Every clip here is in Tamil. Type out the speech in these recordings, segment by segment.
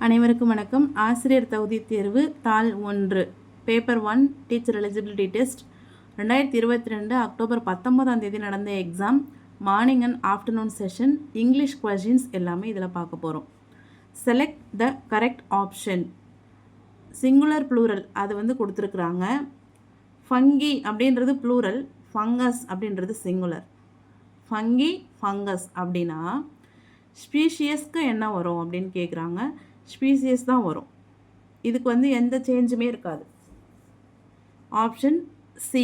அனைவருக்கும் வணக்கம். ஆசிரியர் தகுதி தேர்வு தாள் 1 paper 1 teacher eligibility test 2022 October 19 நடந்த exam. Morning and afternoon session. English questions எல்லாமே இதில் பார்க்க போகிறோம். Select the correct option. Singular plural அது கொடுத்துருக்குறாங்க. ஃபங்கி அப்படின்றது ப்ளூரல், ஃபங்கஸ் அப்படின்றது சிங்குலர். ஃபங்கி ஃபங்கஸ் அப்படின்னா ஸ்பீஷியஸ்க்கு என்ன வரும் அப்படின்னு கேட்குறாங்க. ஸ்பீசியஸ் தான் வரும். இதுக்கு எந்த சேஞ்சுமே இருக்காது. Option C.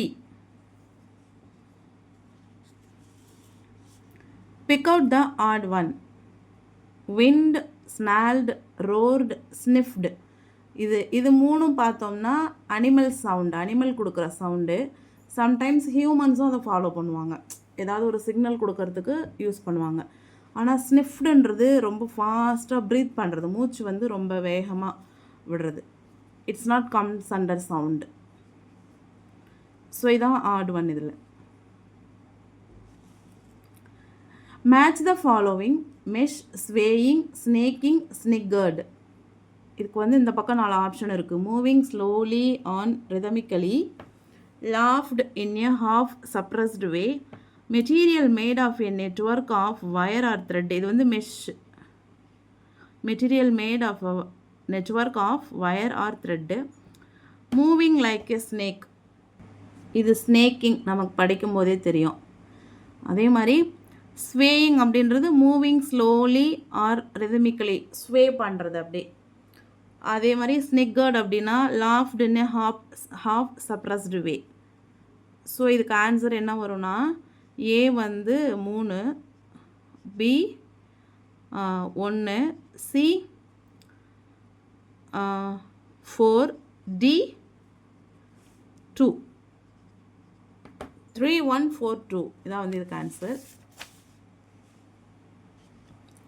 Pick out the odd one. Whined, snarled, roared, sniffed. இது மூணும் பார்த்தோம்னா அனிமல் சவுண்டு, அனிமல் கொடுக்குற சவுண்டு. சம்டைம்ஸ் ஹியூமன்ஸும் அதை ஃபாலோ பண்ணுவாங்க, ஏதாவது ஒரு சிக்னல் கொடுக்கறதுக்கு யூஸ் பண்ணுவாங்க. ஆனால் ஸ்னிஃப்டுன்றது ரொம்ப ஃபாஸ்ட்டாக ப்ரீத் பண்ணுறது, மூச்சு ரொம்ப வேகமாக விடுறது. It's not comes under sound. So இதான் ஆட் ஒன். இதில் match the following. Mesh, swaying, snaking, snickered. இதுக்கு இந்த பக்கம் 4 ஆப்ஷன் இருக்குது. Moving slowly and rhythmically, laughed in a half suppressed way, material made of a network of wire or thread. இது mesh. Material made of a network of wire or thread. Moving like a snake. இது ஸ்னேக்கிங், நமக்கு படிக்கும் போதே தெரியும். அதே மாதிரி ஸ்வேயிங் அப்படின்றது மூவிங் ஸ்லோலி ஆர் ரிதமிக்கலி, ஸ்வே பண்ணுறது அப்படி. அதே மாதிரி ஸ்னிக்கர்ட் அப்படின்னா loft in a half suppressed way. So இதுக்கு ஆன்சர் என்ன வரும்னா ஏ 3, பி 1, சி 4, டி 2. 3, 1, 4, 2 இதான் இதுக்கு answer.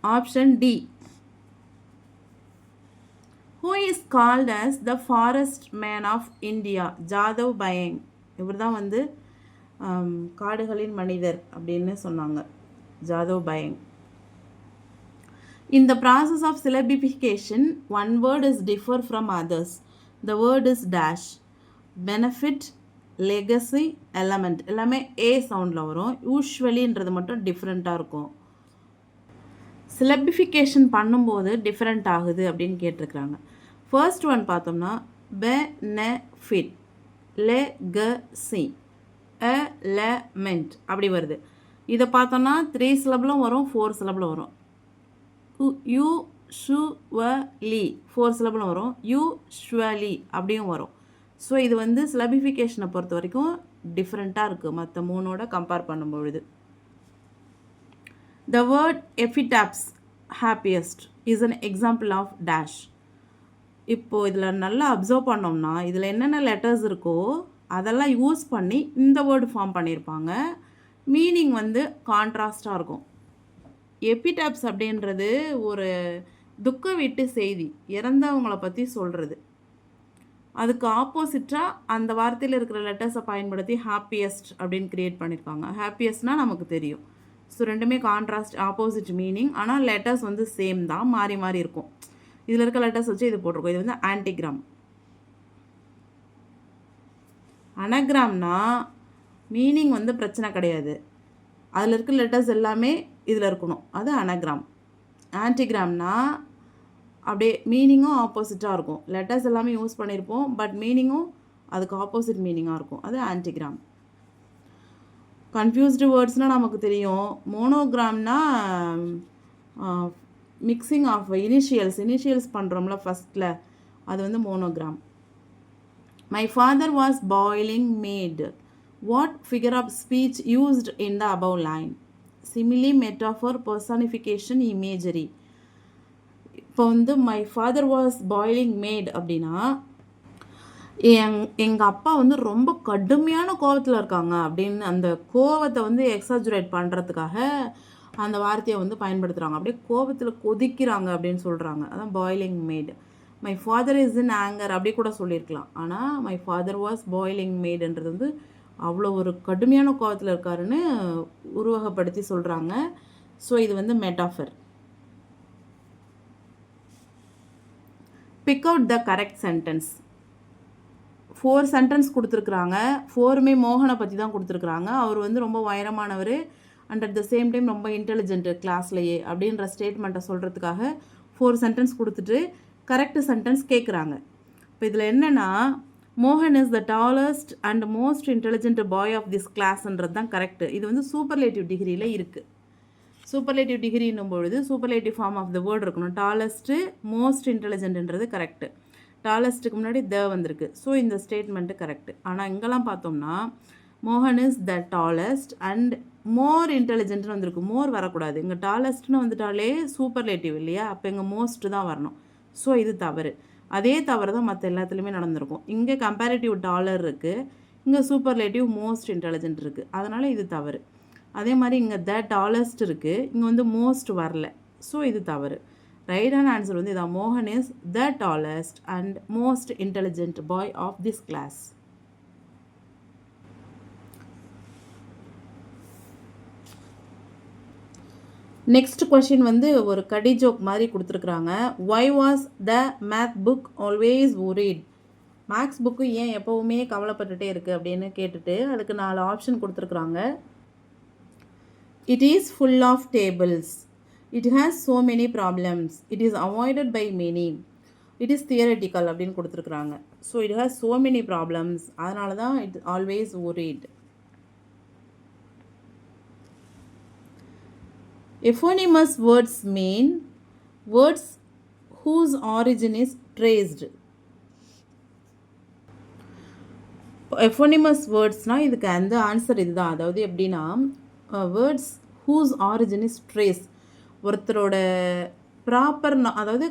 Option D. Who is called as the forest man of India? Jadav Payeng. இவர் தான் காடுகளின் மனிதர் அப்படின்னு சொன்னாங்க, Jadhav பயங். In the process of syllabification, one word is differ from others. The word is dash. Benefit, legacy, element எல்லாமே ஏ சவுண்டில் வரும். யூஸ்வலின்றது மட்டும் டிஃப்ரெண்ட்டாக இருக்கும். சிலபிஃபிகேஷன் பண்ணும்போது டிஃப்ரெண்ட் ஆகுது அப்படின்னு கேட்டிருக்கிறாங்க. ஃபர்ஸ்ட் ஒன் பார்த்தோம்னா பெனஃபிட், லெகசி, எலமெண்ட் அப்படி வருது. இதை பார்த்தோம்னா 3 சிலபிளும் வரும், 4 சிலபிளும் வரும். யூஷுவலி 4 சிலபிளும் வரும், யூஷுவலி அப்படியும் வரும். ஸோ இது சிலபிஃபிகேஷனை பொறுத்த வரைக்கும் டிஃப்ரெண்ட்டாக இருக்குது மற்ற 3ஓட கம்பேர் பண்ணும்பொழுது. The word epitaphs, happiest, is an example of dash. இப்போது இதில் நல்லா அப்சர்வ் பண்ணோம்னா இதில் என்னென்ன லெட்டர்ஸ் இருக்கோ அதெல்லாம் யூஸ் பண்ணி இந்த வேர்டு ஃபார்ம் பண்ணியிருப்பாங்க. மீனிங் கான்ட்ராஸ்டாக இருக்கும். எபிடாப்ஸ் அப்படின்றது ஒரு துக்க வீட்டு செய்தி, இறந்தவங்களை பற்றி சொல்கிறது. அதுக்கு ஆப்போசிட்டாக அந்த வார்த்தையில் இருக்கிற லெட்டர்ஸை பயன்படுத்தி ஹாப்பியஸ்ட் அப்படின்னு க்ரியேட் பண்ணியிருக்காங்க. ஹாப்பியஸ்ட்னால் நமக்கு தெரியும். ஸோ ரெண்டுமே கான்ட்ராஸ்ட், ஆப்போசிட் மீனிங். ஆனால் லெட்டர்ஸ் சேம் தான், மாறி மாறி இருக்கும். இதில் இருக்க லெட்டர்ஸ் வச்சு இது போட்டிருக்கோம். இது ஆன்டிகிராம். அனகிராம்னா மீனிங் பிரச்சனை கிடையாது, அதில் இருக்க லெட்டர்ஸ் எல்லாமே இதில் இருக்கணும், அது அனகிராம். ஆன்டிகிராம்னா அப்படியே மீனிங்கும் ஆப்போசிட்டாக இருக்கும். லெட்டர்ஸ் எல்லாமே யூஸ் பண்ணியிருப்போம், பட் மீனிங்கும் அதுக்கு ஆப்போசிட் மீனிங்காக இருக்கும், அது ஆன்டிகிராம். கன்ஃபியூஸ்டு வேர்ட்ஸ்னால் நமக்கு தெரியும். மோனோகிராம்னா மிக்சிங் ஆஃப் இனிஷியல்ஸ் பண்ணுறோம்ல ஃபஸ்ட்டில், அது monogram. My father was boiling maid. What figure of speech used in the above line? Simile, metaphor, personification, imagery. இப்போ my father was boiling maid அப்படின்னா எங்கள் அப்பா ரொம்ப கடுமையான கோவத்தில் இருக்காங்க அப்படின்னு அந்த கோவத்தை எக்ஸாஜுரேட் பண்ணுறதுக்காக அந்த வார்த்தையை பயன்படுத்துகிறாங்க. அப்படியே கோபத்தில் கொதிக்கிறாங்க அப்படின்னு சொல்கிறாங்க, அதான் boiling mad. My father is in anger அப்படி கூட சொல்லியிருக்கலாம். ஆனால் மை ஃபாதர் வாஸ் பாய்லிங் மேடுன்றது அவ்வளோ ஒரு கடுமையான கோபத்தில் இருக்காருன்னு உருவகப்படுத்தி சொல்கிறாங்க. ஸோ இது metaphor. Pick out the correct sentence. 4 sentence கொடுத்துருக்குறாங்க. 4மே மோகனை பற்றி தான் கொடுத்துருக்குறாங்க. அவர் வந்து ரொம்ப உயரமானவர் and at the same time ரொம்ப இன்டெலிஜென்ட்டு கிளாஸ்லையே அப்படின்ற ஸ்டேட்மெண்ட்டை சொல்கிறதுக்காக 4 சென்டென்ஸ் கொடுத்துட்டு கரெக்ட் சென்டென்ஸ் கேட்குறாங்க. இப்போ இதில் என்னென்னா, மோகன் is the tallest and most intelligent boy of this கிளாஸ்ன்றது தான் கரெக்டு. இது வந்து சூப்பர்லேட்டிவ் டிகிரியில் இருக்குது. சூப்பர்லேட்டிவ் டிகிரின்னும் பொழுது superlative form of the word இருக்கணும். டாலஸ்ட்டு மோஸ்ட் இன்டெலிஜென்ட்ன்றது கரெக்டு. டாலஸ்ட்டுக்கு முன்னாடி த வந்திருக்கு. ஸோ இந்த ஸ்டேட்மெண்ட்டு கரெக்டு. ஆனால் இங்கெல்லாம் பார்த்தோம்னா மோகன் is the tallest and more இன்டெலிஜென்ட்னு வந்திருக்கு. மோர் வரக்கூடாது. இங்கே டாலஸ்ட்னு வந்துட்டாலே சூப்பர்லேட்டிவ் இல்லையா? அப்போ இங்கே மோஸ்ட் தான் வரணும். ஸோ இது தவறு. அதே தவறு தான் மற்ற எல்லாத்துலேயுமே நடந்திருக்கும். இங்கே கம்பேரிட்டிவ் டாலர் இருக்குது, இங்கே சூப்பர்லேட்டிவ் மோஸ்ட் இன்டெலிஜென்ட் இருக்குது. அதனால் இது தவறு. அதே மாதிரி இங்கே த டாலஸ்ட் இருக்குது, இங்கே வந்து மோஸ்ட் வரல. ஸோ இது தவறு. ரைட்டான ஆன்சர் வந்து இதான். மோகன் is the tallest and most intelligent boy of this class. Next question வந்து ஒரு கடி ஜோக் மாதிரி கொடுத்துருக்குறாங்க. Why was the math book always worried? Maths book ஏன் எப்போவுமே கவலைப்பட்டுட்டே இருக்குது அப்படின்னு கேட்டுட்டு அதுக்கு 4 ஆப்ஷன் கொடுத்துருக்குறாங்க. It is full of tables, it has so many problems, it is avoided by many, it is theoretical அப்படின்னு கொடுத்துருக்குறாங்க. So it has so many problems, அதனால தான் it always worried. Eponymous words mean words whose origin is traced. Eponymous wordsனால் இதுக்கு அந்த ஆன்சர் இதுதான். அதாவது எப்படின்னா, words whose origin is traced. ஒருத்தரோட ப்ராப்பர் அதாவது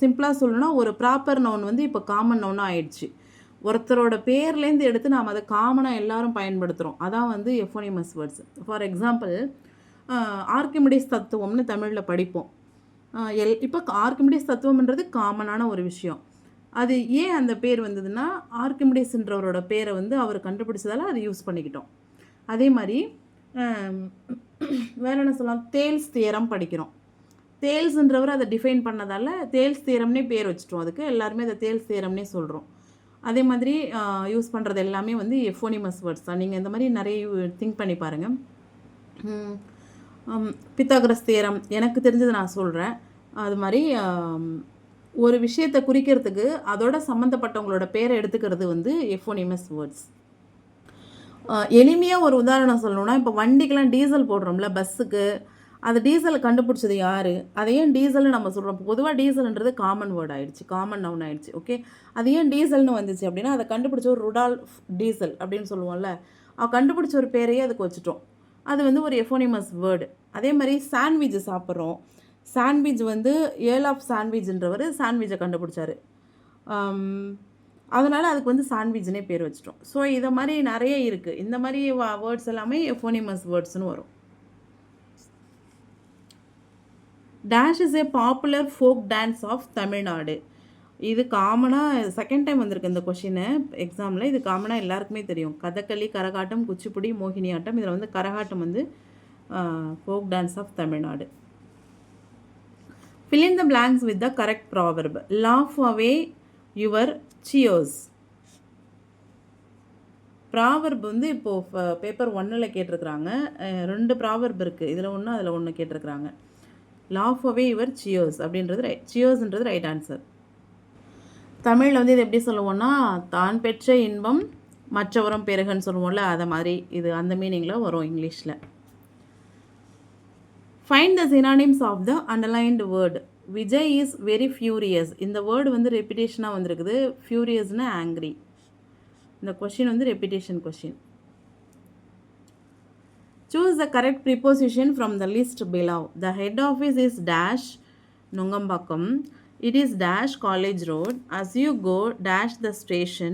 சிம்பிளாக சொல்லணும்னா ஒரு ப்ராப்பர் நவுன் வந்து இப்போ காமன் நவுனாக ஆயிடுச்சு. ஒருத்தரோட பேர்லேருந்து எடுத்து நாம் அதை காமனாக எல்லாரும் பயன்படுத்துகிறோம். அதான் வந்து எஃபோனிமஸ் வேர்ட்ஸ். ஃபார் எக்ஸாம்பிள், ஆர்க்கிமிடிஸ் தத்துவம்னு தமிழில் படிப்போம். இப்போ ஆர்க்கிமிடிஸ் தத்துவம்ன்றது காமனான ஒரு விஷயம். அது ஏன் அந்த பேர் வந்ததுன்னா, ஆர்க்கிமிடிஸ்ன்றவரோட பேரை வந்து அவர் கண்டுபிடிச்சதால அதை யூஸ் பண்ணிக்கிட்டோம். அதே மாதிரி வேறு என்ன சொல்லலாம், தேல்ஸ் தியரம் படிக்கிறோம். தேல்ஸ்ன்றவர் அதை டிஃபைன் பண்ணதால் தேல்ஸ் தியரம்னே பேர் வச்சுட்டோம். அதுக்கு எல்லாருமே அதை தேல்ஸ் தியரம்னே சொல்கிறோம். அதே மாதிரி யூஸ் பண்ணுறது எல்லாமே வந்து எஃபோனிமஸ் வேர்ட்ஸ் தான். நீங்கள் இந்த மாதிரி நிறைய திங்க் பண்ணி பாருங்கள். பித்தாகரஸ் தியரம் எனக்கு தெரிஞ்சது நான் சொல்கிறேன். அது மாதிரி ஒரு விஷயத்தை குறிக்கிறதுக்கு அதோட சம்மந்தப்பட்டவங்களோட பேரை எடுத்துக்கிறது வந்து எஃபோனிமஸ் வேர்ட்ஸ். எளிமையாக ஒரு உதாரணம் சொல்லணும்னா, இப்போ வண்டிக்கெலாம் டீசல் போடுறோம்ல, பஸ்ஸுக்கு, அது டீசலை கண்டுபிடிச்சது யார்? அதை ஏன் டீசல்னு நம்ம சொல்கிறோம்? பொதுவாக டீசல்ன்றது காமன் வேர்ட் ஆகிடுச்சு, காமன் நவுன் ஆகிடுச்சு. ஓகே, அது ஏன் டீசல்னு வந்துச்சு அப்படின்னா, அதை கண்டுபிடிச்ச ஒரு ருடால்ஃப் டீசல் அப்படின்னு சொல்லுவோம்ல, கண்டுபிடிச்ச ஒரு பேரையே அதுக்கு வச்சுட்டோம். அது வந்து ஒரு எஃபோனிமஸ் வேர்டு. அதே மாதிரி சாண்ட்விச் சாப்பிட்றோம். சாண்ட்விச் வந்து ஏல் ஆஃப் சாண்ட்விச்ன்றவர் சாண்ட்விச்சை கண்டுபிடிச்சார். அதனால் அதுக்கு வந்து சாண்ட்விச்னே பேர் வச்சிட்டோம். ஸோ இதை மாதிரி நிறைய இருக்குது. இந்த மாதிரி வேர்ட்ஸ் எல்லாமே எஃபோனிமஸ் வேர்ட்ஸ்னு வரும். Dash is a popular folk dance of Tamil Nadu. இது காமனாக செகண்ட் டைம் வந்திருக்கு இந்த கொஷினு எக்ஸாமில். இது காமனாக எல்லாருக்குமே தெரியும். கதகளி, கரகாட்டம், குச்சிப்புடி, மோகினியாட்டம். இதில் வந்து கரகாட்டம் வந்து folk dance of Tamil Nadu. fill in the blanks with the correct proverb. Laugh away your cheers. Proverb வந்து இப்போது பேப்பர் 1ல் கேட்டிருக்கிறாங்க. 2 ப்ராவர்ப் இருக்குது. இதில் ஒன்று அதில் ஒன்று கேட்டிருக்கிறாங்க. லாஃப் அவே யுவர் சியர்ஸ் அப்படின்றது ரைட். சியர்ஸ்ன்றது ரைட் ஆன்சர். தமிழில் வந்து இது எப்படி சொல்லுவோம்னா, தான் பெற்ற இன்பம் மற்றவரும் பெருகன்னு சொல்லுவோம்ல, அதை மாதிரி இது அந்த மீனிங்கில் வரும் இங்கிலீஷில். Find the synonyms of the underlined word. Vijay is very furious. இந்த வேர்டு வந்து ரெப்பிட்டேஷனாக வந்திருக்குது. ஃபியூரியஸ்னு ஆங்க்ரி. இந்த கொஷின் வந்து repetition question. Choose the correct preposition from the list below. The head office is dash Nungambakam. It is dash College Road. As you go dash the station.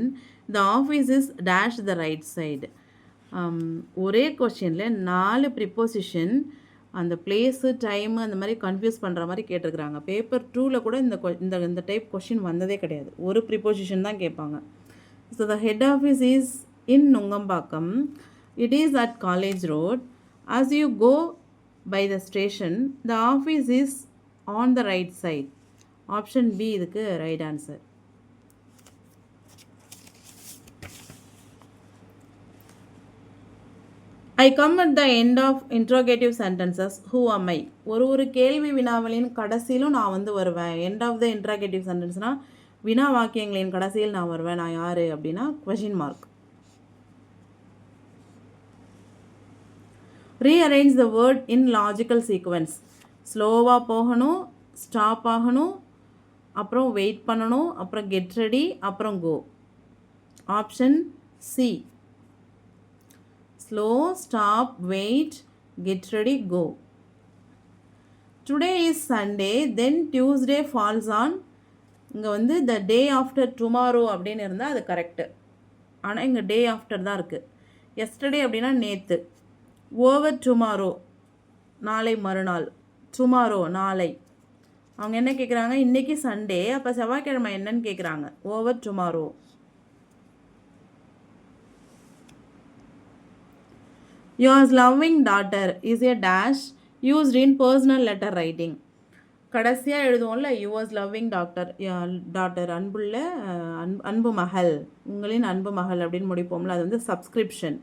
The office is dash the right side. ஒரே கொஷினில் 4 ப்ரிப்போசிஷன் அந்த பிளேஸு டைமு அந்த மாதிரி கன்ஃபியூஸ் பண்ணுற மாதிரி கேட்டிருக்கிறாங்க. பேப்பர் 2ல் கூட இந்த டைப் கொஷின் வந்ததே கிடையாது. ஒரு ப்ரிப்போசிஷன் தான் கேட்பாங்க. So the head office is in Nungambakkam. It is at College Road. As you go by the station, the office is on the right side. Option B இதுக்கு right answer. I come at the end of interrogative sentences who am I. ஒரு கேள்வி வினாவலின் கடைசியிலும் நான் வந்து வருவேன். எண்ட் ஆஃப் த இன்ட்ரோகேட்டிவ் சென்டென்ஸ்னால் வினா வாக்கியங்களின் கடைசியில் நான் வருவேன். நான் யார் அப்படின்னா question mark. Rearrange the word in logical sequence. ஸ்லோவாக போகணும், ஸ்டாப் ஆகணும், அப்புறம் வெயிட் பண்ணணும், அப்புறம் கெட் ரெடி, அப்புறம் go. Option C. Slow, stop, wait, get ready, go. Today is Sunday, then Tuesday falls on. இங்கே வந்து த டே ஆஃப்டர் டுமாரோ அப்படின்னு இருந்தால் அது கரெக்டு. ஆனால் இங்கே டே ஆஃப்டர் தான் இருக்குது. எஸ்டர்டே அப்படின்னா நேற்று. ஓவர் டுமாரோ நாளை மறுநாள். டுமாரோ நாளை. அவங்க என்ன கேட்குறாங்க, இன்றைக்கி சண்டே, அப்போ செவ்வாய்க்கிழமை என்னன்னு கேட்குறாங்க. Over tomorrow. Yours loving daughter is a dash used in personal letter writing. கடைசியாக எழுதுவோம்ல, யுவர்ஸ் லவ்விங் டாட்டர் அன்புள்ள அன்பு மகள், உங்களின் அன்பு மகள் அப்படின்னு முடிப்போம்ல, அது வந்து சப்ஸ்கிரிப்ஷன்.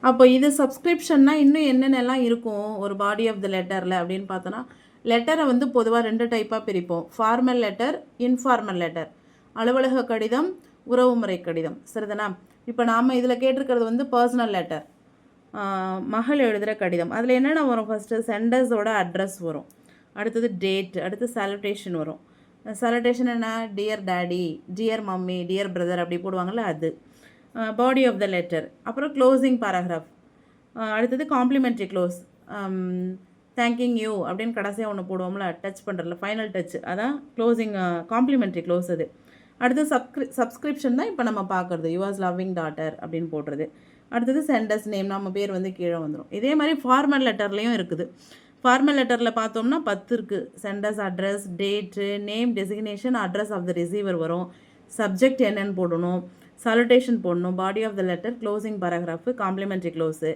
அப்போ இது சப்ஸ்கிரிப்ஷன்னா இன்னும் என்னென்னலாம் இருக்கும் ஒரு பாடி ஆஃப் த லெட்டரில் அப்படின்னு பார்த்தோன்னா, லெட்டரை வந்து பொதுவாக 2 டைப்பாக பிரிப்போம். Formal letter, informal letter. அலுவலக கடிதம், உறவுமுறை கடிதம். சரிதானா? இப்போ நாம் இதில் கேட்டிருக்கிறது வந்து பர்சனல் லெட்டர், மகள் எழுதுகிற கடிதம். அதில் என்னென்ன வரும்? ஃபஸ்ட்டு சென்டர்ஸோட அட்ரஸ் வரும், அடுத்தது டேட், அடுத்து சாலுட்டேஷன் வரும். சாலுட்டேஷன் என்ன? Dear daddy, dear mummy, dear brother அப்படி போடுவாங்கள்ல அது. பாடி ஆஃப் த லெட்டர், அப்புறம் க்ளோசிங் பேராகிராஃப், அடுத்தது காம்ப்ளிமெண்ட்ரி க்ளோஸ், தேங்கிங் யூ அப்படின்னு கடைசியாக ஒன்று போடுவோம்ல, டச் பண்ணுறதுல ஃபைனல் டச், அதான் க்ளோசிங் காம்ப்ளிமெண்ட்ரி க்ளோஸ் அது. அடுத்து சப்ஸ்கிரிப்ஷன் தான் இப்போ நம்ம பார்க்குறது, யுவர்ஸ் லவ்விங் டாட்டர் அப்படின்னு போடுறது. அடுத்தது சென்டர்ஸ் நேம், நம்ம பேர் வந்து கீழே வந்துடும். இதே மாதிரி ஃபார்மல் லெட்டர்லேயும் இருக்குது. ஃபார்மல் லெட்டரில் பார்த்தோம்னா 10 இருக்குது. Sender's address, date, name, designation, address of the receiver வரும், சப்ஜெக்ட் என்னன்னு போடணும், சாலுட்டேஷன் போடணும், body of the letter, closing paragraph, complimentary close,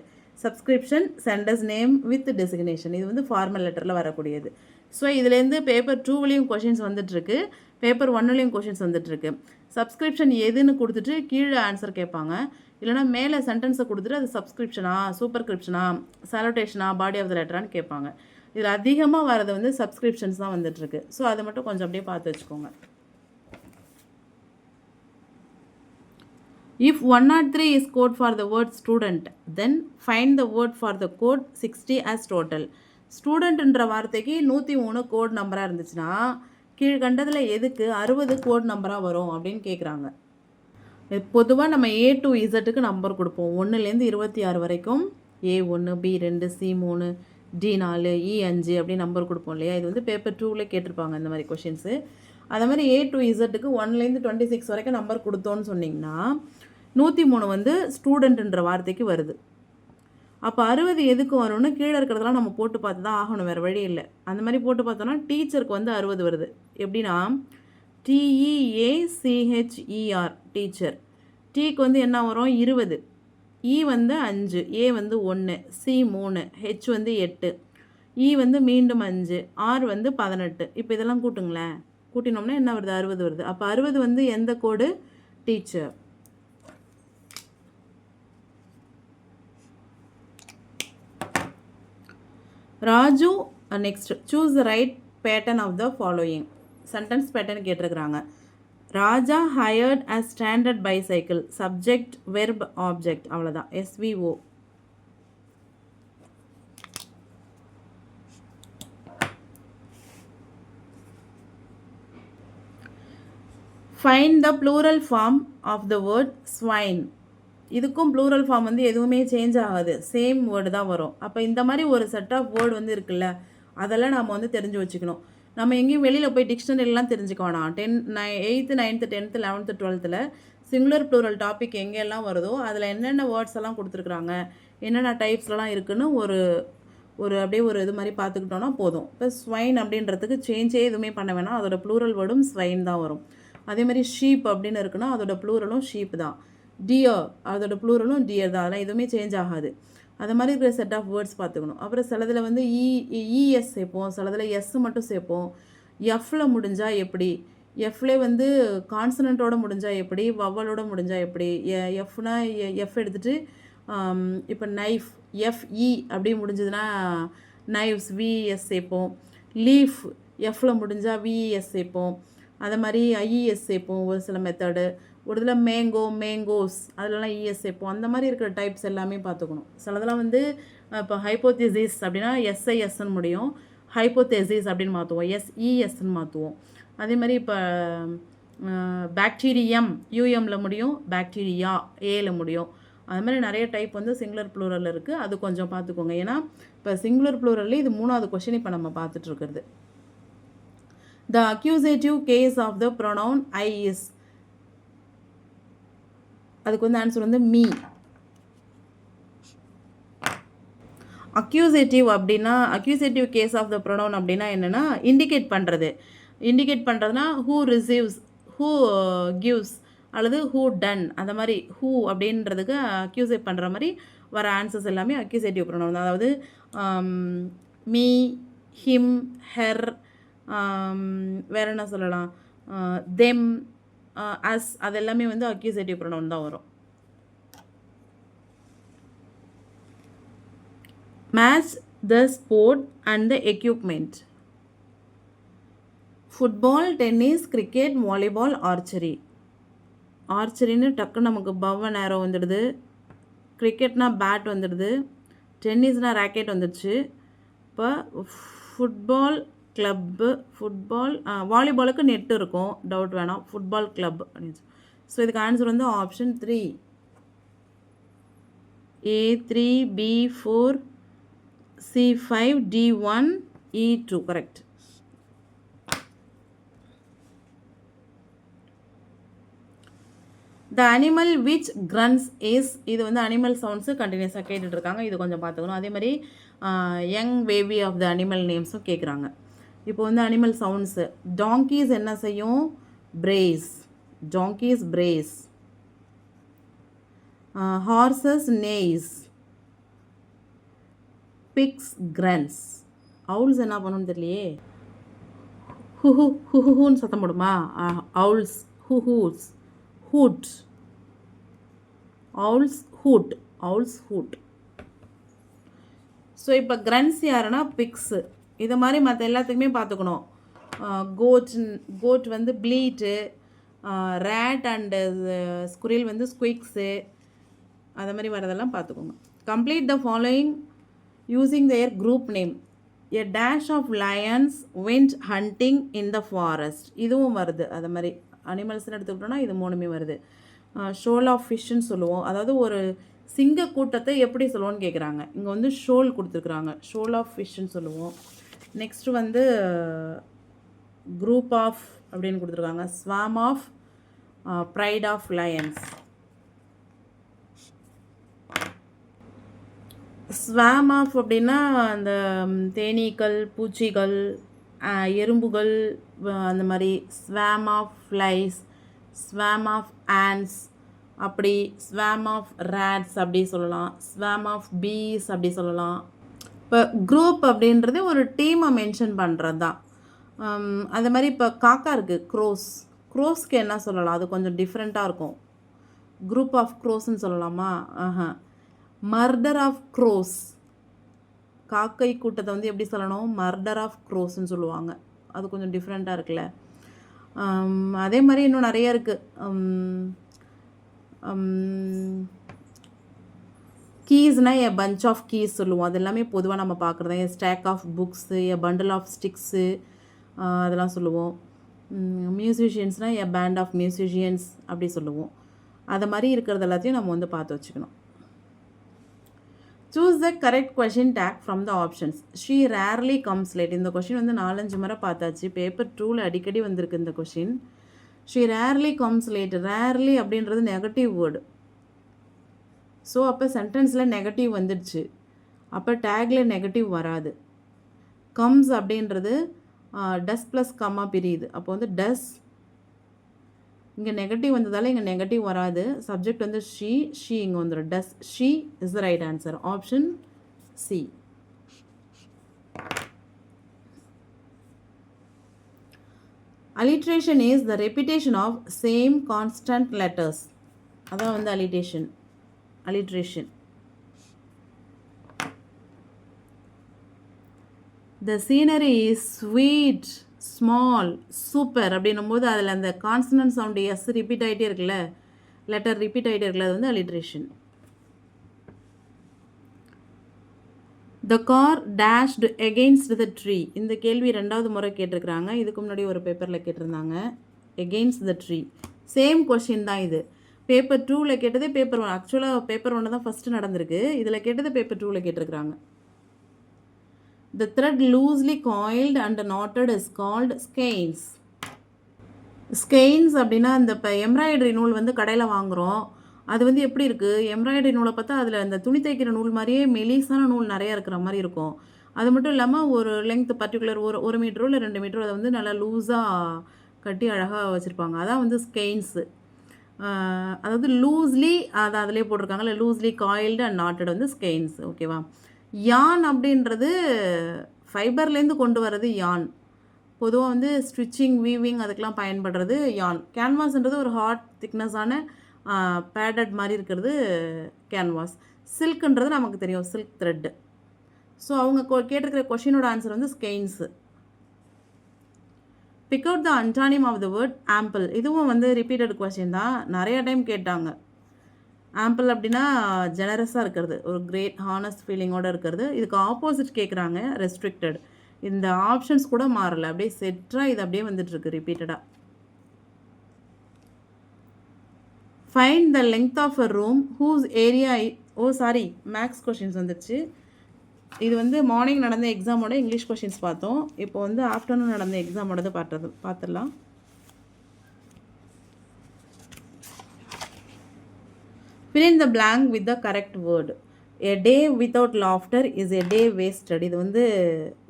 subscription, sender's name with designation. இது வந்து ஃபார்மல் லெட்டரில் வரக்கூடியது. ஸோ இதுலேருந்து பேப்பர் 2விலையும் கொஷின்ஸ் வந்துட்டுருக்கு, பேப்பர் 1லையும் கொஷின்ஸ் வந்துட்டுருக்கு. சப்ஸ்கிரிப்ஷன் எதுன்னு கொடுத்துட்டு கீழே ஆன்சர் கேட்பாங்க, இல்லைனா மேலே சென்டென்ஸை கொடுத்துட்டு அது சப்ஸ்கிரிப்ஷனா, சூப்பர்கிரிப்ஷனா, சாலுட்டேஷனா, பாடி ஆஃப் த லெட்டரான்னு கேட்பாங்க. இதில் அதிகமாக வரது வந்து சப்ஸ்கிரிப்ஷன்ஸ் தான் வந்துட்டுருக்கு. ஸோ அதை மட்டும் கொஞ்சம் அப்படியே பார்த்து வச்சுக்கோங்க. If 103 is code for the word student, then find the word for the code 60 as total. ஸ்டூடெண்ட்ன்ற வார்த்தைக்கு 103 கோட் நம்பராக இருந்துச்சுன்னா கீழ்கண்டதில் எதுக்கு 60 கோட் நம்பராக வரும் அப்படின்னு கேட்குறாங்க. பொதுவாக நம்ம A to Zக்கு நம்பர் கொடுப்போம், 1லேருந்து 26 வரைக்கும். A1, B2, C3, D4, E5 அப்படி நம்பர் கொடுப்போம் இல்லையா? இது வந்து பேப்பர் 2வில் கேட்டிருப்பாங்க இந்த மாதிரி கொஷின்ஸு. அதே மாதிரி A to Zக்கு 1லேருந்து 26 வரைக்கும் நம்பர் கொடுத்தோன்னு சொன்னிங்கன்னா 103 வந்து ஸ்டூடெண்ட்ன்ற வார்த்தைக்கு வருது. அப்போ 60 எதுக்கு வரும்னு கீழே இருக்கிறதெல்லாம் நம்ம போட்டு பார்த்து தான் ஆகணும், வேறு வழி இல்லை. அந்த மாதிரி போட்டு பார்த்தோன்னா டீச்சருக்கு வந்து 60 வருது. எப்படின்னா TEACHER டீச்சர். டீக்கு வந்து என்ன வரும்? 20, E வந்து 5, A வந்து 1, C 3, H வந்து 8, E வந்து மீண்டும் 5, R வந்து 18. இப்போ இதெல்லாம் கூட்டுங்களேன், கூட்டினோம்னா என்ன வருது? 60 வருது. அப்போ 60 வந்து எந்த code? Teacher. Raju next choose the right pattern of the following. Sentence pattern கேட்டிருக்கிறாங்க. Raja hired as standard bicycle. Subject, verb, object, அவ்வளோதான். SVO. Find the plural form of the word swine. இதுக்கும் ப்ளூரல் ஃபார்ம் வந்து எதுவுமே சேஞ்ச் ஆகாது, சேம் வேர்டு தான் வரும். அப்போ இந்த மாதிரி ஒரு செட் ஆஃப் வேர்டு வந்து இருக்குல்ல, அதெல்லாம் நம்ம வந்து தெரிஞ்சு வச்சுக்கணும். நம்ம எங்கேயும் வெளியில் போய் டிக்ஷனரிலாம் தெரிஞ்சுக்க வேணாம். 8th, 9th, 10th, 11th, 12th singular plural topic எங்கெல்லாம் வருதோ அதில் என்னென்ன வேர்ட்ஸ் எல்லாம் கொடுத்துருக்குறாங்க, என்னென்ன டைப்ஸ்லாம் இருக்குதுன்னு அப்படியே ஒரு இது மாதிரி பார்த்துக்கிட்டோன்னா போதும். இப்போ ஸ்வைன் அப்படின்றதுக்கு சேஞ்சே எதுவுமே பண்ண வேணாம், அதோட ப்ளூரல் வேர்டும் ஸ்வைன் தான் வரும். அதே மாதிரி ஷீப் அப்படின்னு இருக்குன்னா அதோட ப்ளூரலும் ஷீப் தான். டியர் அதோட ப்ளூரலும் டியர் தான், அதெல்லாம் எதுவுமே சேஞ்ச் ஆகாது. அது மாதிரி இருக்கிற செட் ஆஃப் வேர்ட்ஸ் பார்த்துக்கணும். அப்புறம் சிலதில் வந்து இஎஸ் சேர்ப்போம், சிலதில் எஸ் மட்டும் சேர்ப்போம். எஃப்ல முடிஞ்சா எப்படி, எஃப்ல வந்து கான்சனண்ட்டோட முடிஞ்சா எப்படி, வவலோட முடிஞ்சா எப்படி, எஃப்னா எஃப் எடுத்துகிட்டு இப்போ நைஃப் எஃப்இ அப்படி முடிஞ்சதுன்னா நைவ்ஸ் விஎஸ் சேர்ப்போம். லீஃப் எஃப்ல முடிஞ்சால் விஇஎஸ் சேர்ப்போம். அதை மாதிரி ஐஇஎஸ் சேர்ப்போம் ஒரு சில மெத்தடு. ஒரு இதில் மேங்கோ மேங்கோஸ் அதிலலாம் இஎஸ் சேர்ப்போம். அந்த மாதிரி இருக்கிற டைப்ஸ் எல்லாமே பார்த்துக்கணும். சிலதெல்லாம் வந்து இப்போ ஹைப்போதெசிஸ் அப்படின்னா எஸ்ஐஎஸ்ன்னு முடியும், ஹைப்போதெசிஸ் அப்படின்னு மாற்றுவோம், எஸ்இஎஸ்ன்னு மாற்றுவோம். அதே மாதிரி இப்போ பாக்டீரியம் யூஎம்மில் முடியும், பாக்டீரியா ஏல முடியும். அது மாதிரி நிறைய டைப் வந்து சிங்குலர் ப்ளூரல் இருக்குது. அது கொஞ்சம் பார்த்துக்கோங்க. ஏன்னா இப்போ சிங்குலர் ப்ளூரல்ல இது 3வது கொஷின் இப்போ நம்ம பார்த்துட்டு இருக்கிறது. The accusative case of the pronoun I is, அதுக்கு வந்து ஆன்சர் வந்து மீ. அக்யூசேட்டிவ் அப்படின்னா accusative case of the pronoun அப்படின்னா என்னென்னா இண்டிகேட் பண்ணுறது. இண்டிகேட் பண்ணுறதுனா ஹூ ரிசீவ்ஸ், ஹூ கிவ்ஸ் அல்லது ஹூ டன், அந்த மாதிரி ஹூ அப்படின்றதுக்கு அக்யூசேட் பண்ணுற மாதிரி வர ஆன்சர்ஸ் எல்லாமே அக்யூசேட்டிவ் ப்ரொனவுன் தான். அதாவது மீ, ஹிம், ஹெர், வேறு என்ன சொல்லலாம், தெம், அஸ், அது எல்லாமே வந்து அக்யூசேட்டிவ் ப்ரொனவுன் தான் வரும். Match the sport and the equipment. Football, tennis, cricket, volleyball, archery. ஆர்ச்சரின்னு டக்கு நமக்கு பவ் அண்ட் ஏரோ வந்துடுது. கிரிக்கெட்னா பேட் வந்துடுது. டென்னிஸ்னால் ராக்கெட் வந்துடுச்சு. இப்போ ஃபுட்பால் கிளப்பு, ஃபுட்பால் வாலிபாலுக்கு நெட் இருக்கும், டவுட் வேணாம். ஃபுட்பால் கிளப் அப்படின்னு. ஸோ இதுக்கு ஆன்சர் வந்து option 3, A3, B4, C5, D1, E2 correct. The animal which grunts is, இது வந்து அனிமல் சவுண்ட்ஸு கண்டினியூஸாக கேட்டுட்ருக்காங்க, இது கொஞ்சம் பார்த்துக்கணும். அதே மாதிரி young baby of the animal நேம்ஸும் கேட்குறாங்க. இப்போ வந்து அனிமல் சவுண்ட்ஸு, டாங்கீஸ் என்ன செய்யும், brays, donkeys brays. Horses neighs, pigs grunts. Owls என்ன பண்ணணும்னு தெரியலையே, ஹூன்னு சத்தம் போடுமா, owls hoos, hoot, owls hoot, owls hoot. So இப்போ கிரன்ஸ் யாருன்னா பிக்ஸு. இதை மாதிரி மற்ற எல்லாத்துக்குமே பார்த்துக்கணும். கோட் வந்து ப்ளீட்டு, ரேட் அண்டு ஸ்குரில் வந்து ஸ்குயிக்ஸு, அதை மாதிரி வரதெல்லாம் பார்த்துக்கோங்க. Complete the following using their group name. A dash of lions went hunting in the forest, இதுவும் வருது. அது மாதிரி அனிமல்ஸ்னு எடுத்துக்கிட்டோன்னா இது 3மே வருது. ஷோல் ஆஃப் ஃபிஷ்ஷுன்னு சொல்லுவோம். அதாவது ஒரு சிங்க கூட்டத்தை எப்படி சொல்லுவோன்னு கேட்குறாங்க. இங்கே வந்து ஷோல் கொடுத்துருக்குறாங்க, ஷோல் ஆஃப் ஃபிஷ்ஷுன்னு சொல்லுவோம். நெக்ஸ்ட்டு வந்து குரூப் ஆஃப் அப்படின்னு கொடுத்துருக்காங்க, swarm of, pride of lions. Swarm of அப்படின்னா அந்த தேனீக்கள், பூச்சிகள், எறும்புகள், அந்த மாதிரி. Swarm of flies, swarm of ants, அப்படி ஸ்வாம் ஆஃப் ரேட்ஸ் அப்படி சொல்லலாம், ஸ்வாம் ஆஃப் பீஸ் அப்படி சொல்லலாம். இப்போ குரூப் அப்படின்றது ஒரு டீமை மென்ஷன் பண்ணுறது தான். அது மாதிரி இப்போ காக்கா இருக்குது, க்ரோஸ், க்ரோஸ்க்கு என்ன சொல்லலாம், அது கொஞ்சம் டிஃப்ரெண்ட்டாக இருக்கும். குரூப் ஆஃப் க்ரோஸ்ன்னு சொல்லலாமா, மர்டர் ஆஃப் க்ரோஸ். காக்கை கூட்டத்தை வந்து எப்படி சொல்லணும், மர்டர் ஆஃப் க்ரோஸ்ன்னு சொல்லுவாங்க. அது கொஞ்சம் டிஃப்ரெண்ட்டாக இருக்குல்ல. அதே மாதிரி இன்னும் நிறைய இருக்குது. கீஸ்னால் எ பஞ்ச் ஆஃப் கீஸ் சொல்லுவோம். அது எல்லாமே பொதுவாக நம்ம பார்க்குறது. A stack of books, a bundle of sticks, அதெல்லாம் சொல்லுவோம். மியூசிஷியன்ஸ்னால் எ பேண்ட் ஆஃப் மியூசிஷியன்ஸ் அப்படி சொல்லுவோம். அதை மாதிரி இருக்கிறது எல்லாத்தையும் நம்ம வந்து பார்த்து வச்சுக்கணும். Choose the correct question take from the options. She rarely comes late. இந்த கொஷின் வந்து 4-5 முறை பார்த்தாச்சு. பேப்பர் 2ல் அடிக்கடி வந்திருக்கு இந்த question. She rarely comes late. Rarely அப்படின்றது நெகட்டிவ் வேர்டு. ஸோ அப்போ சென்டென்ஸில் நெகட்டிவ் வந்துடுச்சு, அப்போ டேக்கில் நெகட்டிவ் வராது. கம்ஸ் அப்படின்றது டஸ் ப்ளஸ் கம்மா பிரியுது. அப்போ வந்து டஸ், இங்கே நெகட்டிவ் வந்ததால் இங்கே நெகட்டிவ் வராது. சப்ஜெக்ட் வந்து ஷீ, இங்கே வந்துடும். Does she is the right answer, option C. Alliteration is the repetition of same constant letters. அதான் வந்து alliteration. The scenery is sweet, small, super அப்படின்னும் போது அதில் அந்த கான்சனன்ட் சவுண்டு எஸ் ரிப்பீட் ஆகிட்டே இருக்குல்ல, லெட்டர் ரிப்பீட் ஆகிட்டே இருக்குல்ல, அது வந்து alliteration. The car dashed against the tree. இந்த கேள்வி 2வது முறை கேட்டிருக்கிறாங்க. இதுக்கு முன்னாடி ஒரு பேப்பரில் கேட்டிருந்தாங்க. against the tree. Same question தான் இது. பேப்பர் 2ல் கேட்டதே பேப்பர் 1. ஆக்சுவலாக பேப்பர் 1 தான் ஃபஸ்ட்டு நடந்திருக்கு. இதில் கேட்டது பேப்பர் 2ல் கேட்டிருக்கிறாங்க. The thread loosely coiled and knotted is called skeins. ஸ்கெயின்ஸ் அப்படின்னா இந்த இப்போ எம்ப்ராய்டரி நூல் வந்து கடையில் வாங்குகிறோம். அது வந்து எப்படி இருக்குது, எம்ப்ராய்டரி நூலை பார்த்தா அதில் அந்த துணி தைக்கிற நூல் மாதிரியே மெலிசான நூல் நிறையா இருக்கிற மாதிரி இருக்கும். அது மட்டும் இல்லாமல் ஒரு லெங்க் பர்டிகுலர் ஒரு மீட்டரோ இல்லை 2 மீட்டரோ அதை வந்து நல்லா லூஸாக கட்டி அழகாக வச்சுருப்பாங்க. அதான் வந்து ஸ்கெயின்ஸு. அதாவது லூஸ்லி அதை அதிலே போட்டிருக்காங்க, இல்லை லூஸ்லி காயில்டு அண்ட் நாட்டட் வந்து ஸ்கெயின்ஸ். ஓகேவா. யான் அப்படின்றது ஃபைபர்லேருந்து கொண்டு வர்றது யான். பொதுவாக வந்து ஸ்டிச்சிங் வீவிங் அதுக்கெலாம் பயன்படுறது யான். கேன்வாஸ்ன்றது ஒரு ஹார்ட் திக்னஸான பேடட் மாதிரி இருக்கிறது கேன்வாஸ். சில்க்குன்றது நமக்கு தெரியும், சில்க் த்ரெட்டு. ஸோ அவங்க கேட்டிருக்கிற கொஷினோட ஆன்சர் வந்து skeins. Pick out the antonym of the word ample. இதுவும் வந்து ரிப்பீட்டட் கொஷின் தான், நிறையா டைம் கேட்டாங்க. ஆம்பிள் அப்படின்னா ஜெனரஸாக இருக்கிறது, ஒரு கிரேட் ஹானஸ்ட் ஃபீலிங்கோடு இருக்கிறது. இதுக்கு ஆப்போசிட் கேட்குறாங்க, ரெஸ்ட்ரிக்டட். இந்த ஆப்ஷன்ஸ் கூட மாறலை, அப்படியே செட்டாக இது அப்படியே வந்துட்டுருக்கு ரிப்பீட்டடாக. Find the length of a room whose area maths questions வந்துடுச்சு. இது வந்து மார்னிங் நடந்த எக்ஸாமோட இங்கிலீஷ் கொஷின்ஸ் பார்த்தோம். இப்போ வந்து ஆஃப்டர்நூன் நடந்த எக்ஸாமோடது பார்த்துடலாம். fill in the blank with the correct word. A day without laughter is a day wasted. இது வந்து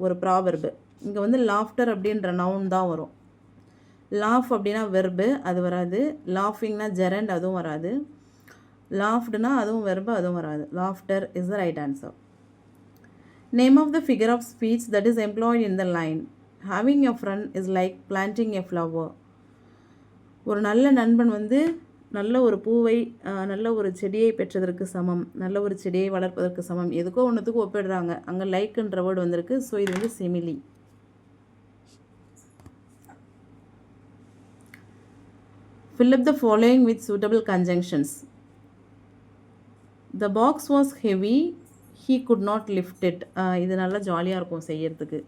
ஒரு ப்ராவர்பு. இங்கே வந்து லாஃப்டர் அப்படின்ற நவுன் தான் வரும். லாஃப் அப்படின்னா வெர்பு, அது வராது. லாஃபிங்னா ஜெரண்ட், அதுவும் வராது. லாஃப்டுனா அதுவும் வெர்பு, அதுவும் வராது. Laughter is the right answer. Name of the figure of speech that is employed in the line. Having a friend is like planting a flower. ஒரு நல்ல நண்பன் வந்து நல்ல ஒரு பூவை, நல்ல ஒரு செடியை பெற்றதற்கு சமம், நல்ல ஒரு செடியை வளர்ப்பதற்கு சமம். எதுக்கோ ஒன்றுத்துக்கு ஒப்பிடுறாங்க. அங்கே லைக்குன்ற வேர்டு வந்திருக்கு. ஸோ இது வந்து சிமிலி. Fill up the following with suitable conjunctions. The box was heavy, he could not lift it. இது நல்லா ஜாலியாக இருக்கும் செய்யறதுக்கு.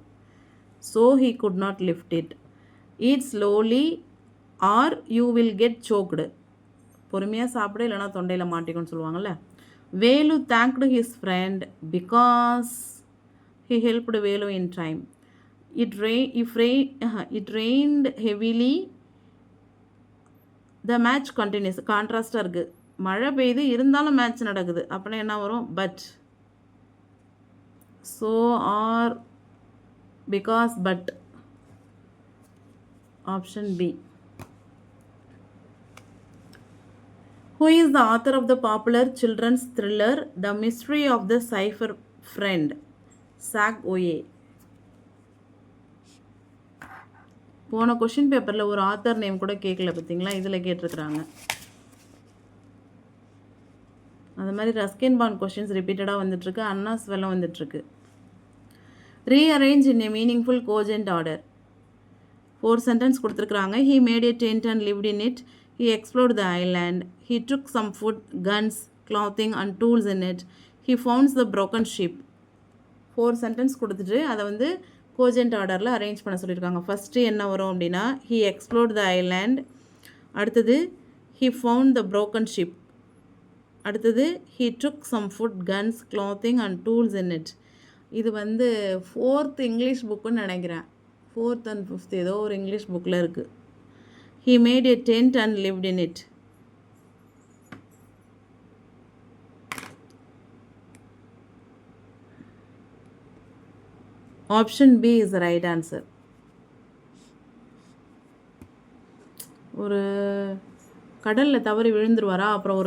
So he could not lift it. Eat slowly or you will get choked. பொறுமையாக சாப்பிட, இல்லைனா தொண்டையில் மாட்டிக்கும்னு சொல்லுவாங்கள்ல. Velu thanked his friend because he helped Velu in time. It rained heavily. The match continues. கான்ட்ராஸ்டாக இருக்குது. மழை பெய்யுது, இருந்தாலும் மேட்ச் நடக்குது. அப்படின்னா என்ன வரும்? But. So or because but. Option B. Who is the author of the popular children's thriller the mystery of the cipher friend? சாக் ஓயே. போன கொஷின் பேப்பரில் ஒரு ஆத்தர் நேம் கூட கேட்கல பார்த்தீங்களா, இதில் கேட்டிருக்கிறாங்க. அது மாதிரி ரஸ்கின் பாண்ட் கொஷின்ஸ் ரிப்பீட்டடாக வந்துட்டுருக்கு. அன்னாஸ் வெல்லம் வந்துட்டுருக்கு. Rearrange in a meaningful cogent order. 4 sentence கொடுத்துருக்குறாங்க. He made a tent and lived in it. He explored the island. He took some food, guns, clothing and tools in it. He founds the broken ship. 4 sentence கொடுத்துட்டு அதை வந்து கோஜென்ட் ஆர்டரில் அரேஞ்ச் பண்ண சொல்லியிருக்காங்க. ஃபஸ்ட்டு என்ன வரும் அப்படின்னா, ஹீ எக்ஸ்ப்ளோர்ட் த ஐலாண்ட். அடுத்தது he found the broken ship. அடுத்தது he took some food, guns, clothing and tools in it. இது வந்து 4th இங்கிலீஷ் புக்குன்னு நினைக்கிறேன். 4th and 5th ஏதோ ஒரு இங்கிலீஷ் புக்கில் இருக்குது. He made a tent and lived in it. Option B is the right answer. ஒரு கடலில் தவறி விழுந்துருவாரா, அப்புறம்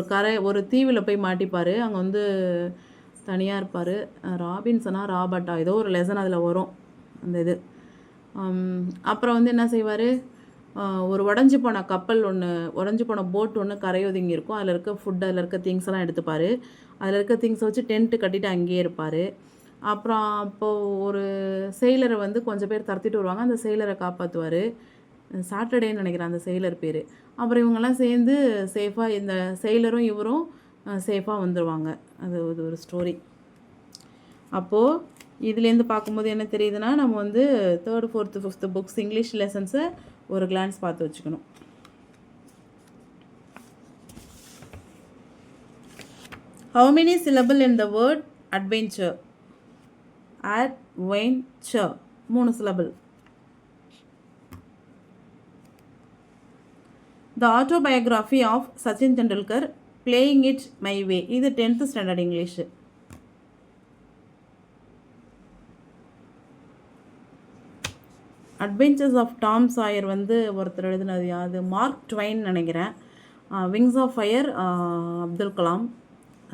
ஒரு தீவில் போய் மாட்டிப்பார். அங்கே வந்து தனியாக இருப்பார். ராபின்சனா ராபர்ட்டா ஏதோ ஒரு லெசன் அதில் வரும் அந்த இது. அப்புறம் வந்து என்ன செய்வார், ஒரு உடஞ்சி போன கப்பல் ஒன்று, உடஞ்சி போன போட் ஒன்று கரையொதுங்கி இருக்கும். அதில் இருக்க ஃபுட், அதில் இருக்க திங்ஸ் எல்லாம் எடுத்துப்பார். அதில் இருக்க திங்ஸை வச்சு டென்ட்டு கட்டிட்டு அங்கேயே இருப்பார். அப்புறம் அப்போது ஒரு செயலரை வந்து கொஞ்சம் பேர் துரத்திட்டு வருவாங்க. அந்த செயலரை காப்பாற்றுவார். சாட்டர்டேன்னு நினைக்கிறேன் அந்த செயலர் பேர். அப்புறம் இவங்கெல்லாம் சேர்ந்து சேஃபாக இந்த செயலரும் இவரும் சேஃபாக வந்துடுவாங்க. அது ஒரு ஸ்டோரி. அப்போது இதுலேருந்து பார்க்கும்போது என்ன தெரியுதுன்னா, நம்ம வந்து 3rd, 4th, 5th books English லெசன்ஸை ஒரு கிளான்ஸ் பார்த்து வச்சுக்கணும். How many syllable in the word adventure? Adventure 3 syllable. The autobiography of Sachin Tendulkar, Playing It My Way. இது 10th standard English. Adventures of Tom Sawyer வந்து ஒருத்தர் எழுதினது அது மார்க் ட்வைன் நினைக்கிறேன். Wings of fire Abdul Kalam.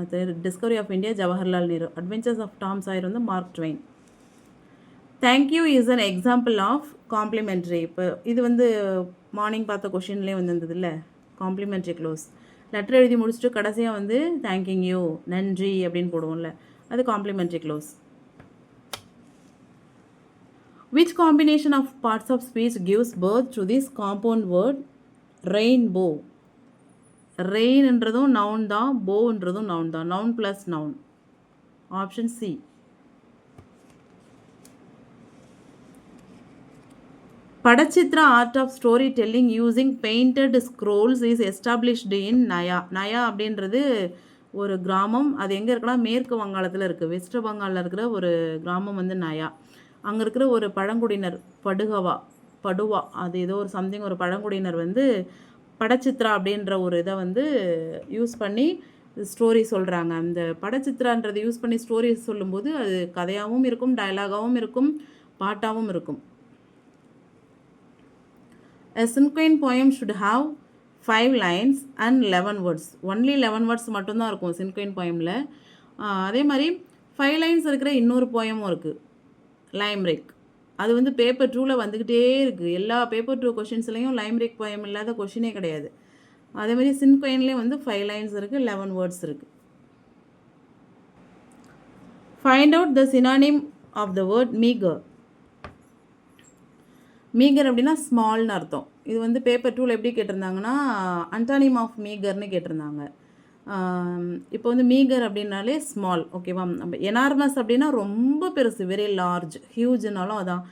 அது discovery of India Jawaharlal Nehru. Adventures of Tom Sawyer வந்து Mark Twain. Thank you is an example of complimentary. இப்போ இது வந்து மார்னிங் பார்த்த கொஷின்லேயே வந்துருந்தது இல்லை, காம்ப்ளிமெண்ட்ரி க்ளோஸ். லெட்டர் எழுதி முடிச்சுட்டு கடைசியாக வந்து தேங்கிங் யூ, நன்றி அப்படின்னு போடுவோம்ல, அது complimentary close. Which combination of parts of speech gives birth to this compound word rainbow? ரெயின்ன்றதும் நவுன் தான், போன்றதும் நவுன் தான். Noun plus noun. Option C. Patachitra art of story telling using painted scrolls is established in Naya. Naya அப்படின்றது ஒரு கிராமம். அது எங்கே இருக்குன்னா மேற்கு வங்காளத்தில் இருக்குது. வெஸ்ட் பெங்காலில் இருக்கிற ஒரு கிராமம் வந்து நயா. அங்கே இருக்கிற ஒரு பழங்குடியினர் படுவா அது ஏதோ ஒரு சம்திங், ஒரு பழங்குடியினர் வந்து படச்சித்ரா அப்படின்ற ஒரு இதை வந்து யூஸ் பண்ணி ஸ்டோரி சொல்கிறாங்க. அந்த படச்சித்ரான்றதை யூஸ் பண்ணி ஸ்டோரி சொல்லும்போது அது கதையாகவும் இருக்கும், டயலாகாகவும் இருக்கும், பாட்டாகவும் இருக்கும். A cinquain poem should have 5 lines and 11 words. Only 11 words மட்டும்தான் இருக்கும் சின்குயின் போயமில். அதே மாதிரி 5 lines இருக்கிற இன்னொரு போயமும் இருக்குது, லைம்ரிக். அது வந்து பேப்பர் 2ல் வந்துக்கிட்டே இருக்குது. எல்லா பேப்பர் 2 கொஷின்ஸ்லேயும் லைம்ரிக் போயம் இல்லாத கொஷினே கிடையாது. அதேமாதிரி சின்குயின்லேயே வந்து 5 lines இருக்குது, 11 words இருக்குது. Find out the synonym of the word meagre. Meagre அப்படின்னா ஸ்மால்னு அர்த்தம். இது வந்து பேப்பர் 2ல் எப்படி கேட்டிருந்தாங்கன்னா அன்டானிம் ஆஃப் மீகர்னு கேட்டிருந்தாங்க. இப்போ வந்து மீகர் அப்படின்னாலே ஸ்மால், ஓகேவா. நம்ம எனார்மஸ் அப்படின்னா ரொம்ப பெருசு, வெரி லார்ஜ். ஹியூஜ்னாலும் அதான்,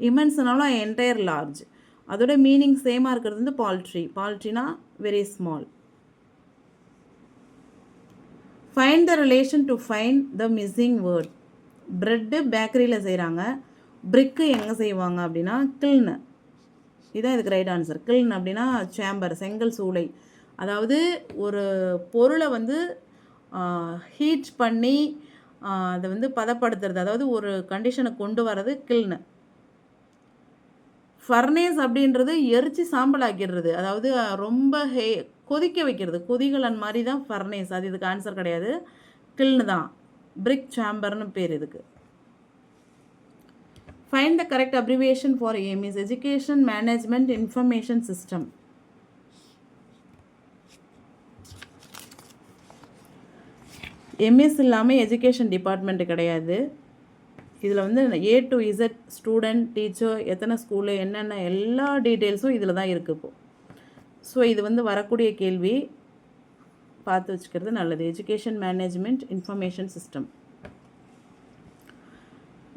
இமென்ஸ்னாலும் என்டையர் லார்ஜ். அதோட மீனிங் சேமாக இருக்கிறது வந்து பால்ட்ரி. பால்ட்ரினா very small. Find the relation to find the missing word. Bread பேக்கரியில் செய்கிறாங்க, பிரிக்கு எங்கே செய்வாங்க அப்படின்னா கில்னு. இதுதான் இதுக்கு ரைட் ஆன்சர். கில்ன் அப்படின்னா சேம்பர், செங்கல் சூளை. அதாவது ஒரு பொருளை வந்து ஹீட் பண்ணி அதை வந்து பதப்படுத்துறது, அதாவது ஒரு கண்டிஷனை கொண்டு வர்றது கில்னு. ஃபர்னேஸ் அப்படின்றது எரிச்சு சாம்பல் ஆக்கிடுறது, அதாவது ரொம்ப கொதிக்க வைக்கிறது, கொதிகலன் மாதிரி தான் ஃபர்னேஸ். அது இதுக்கு ஆன்சர் கிடையாது, கில்னு தான். பிரிக் சேம்பர்னு பேர் இதுக்கு. Find the correct abbreviation for EMIS. Education management information system. MS இல்லாமல் எஜுகேஷன் டிபார்ட்மெண்ட்டு கிடையாது. இதில் வந்து A to Z student, teacher, எத்தனை ஸ்கூலு, என்னென்ன எல்லா டீட்டெயில்ஸும் இதில் தான் இருக்குது இப்போது. ஸோ இது வந்து வரக்கூடிய கேள்வி, பார்த்து வச்சுக்கிறது நல்லது. Education management information system.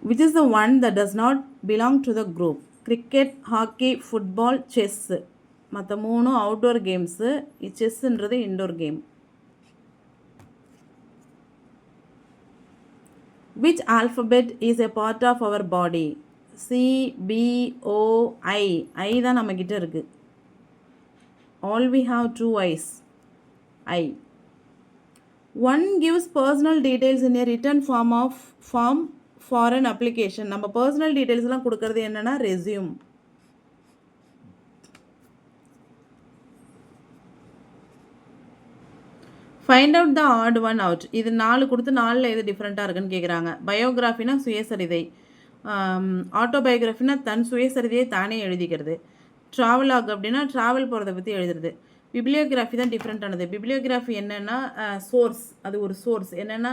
Which is the one that does not belong to the group? Cricket, hockey, football, chess. மற்ற 3 அவுட்டோர் கேம்ஸு, செஸ்ஸுன்றது indoor game. Which alphabet is a part of our body? C, B, O, I. I தான் நம்ம கிட்ட இருக்கு. All we have 2 eyes. I. One gives personal details in a written form for an application. நம்ம பர்சனல் டீட்டெயில்ஸ்லாம் கொடுக்கறது என்னன்னா resume. Find out the odd one out. இது 4 கொடுத்து 4ல் எது டிஃப்ரெண்ட்டாக இருக்குன்னு கேட்குறாங்க. பயோகிராஃபினா சுயசரிதை, ஆட்டோபயோகிராஃபினா தன் சுயசரிதையை தானே எழுதிக்கிறது, ட்ராவலாக் அப்படின்னா ட்ராவல் போகிறத பற்றி எழுதுறது. பிப்ளியோகிராஃபி தான் டிஃப்ரெண்ட்டானது. பிப்ளியோகிராஃபி என்னென்னா சோர்ஸ், அது ஒரு சோர்ஸ். என்னென்னா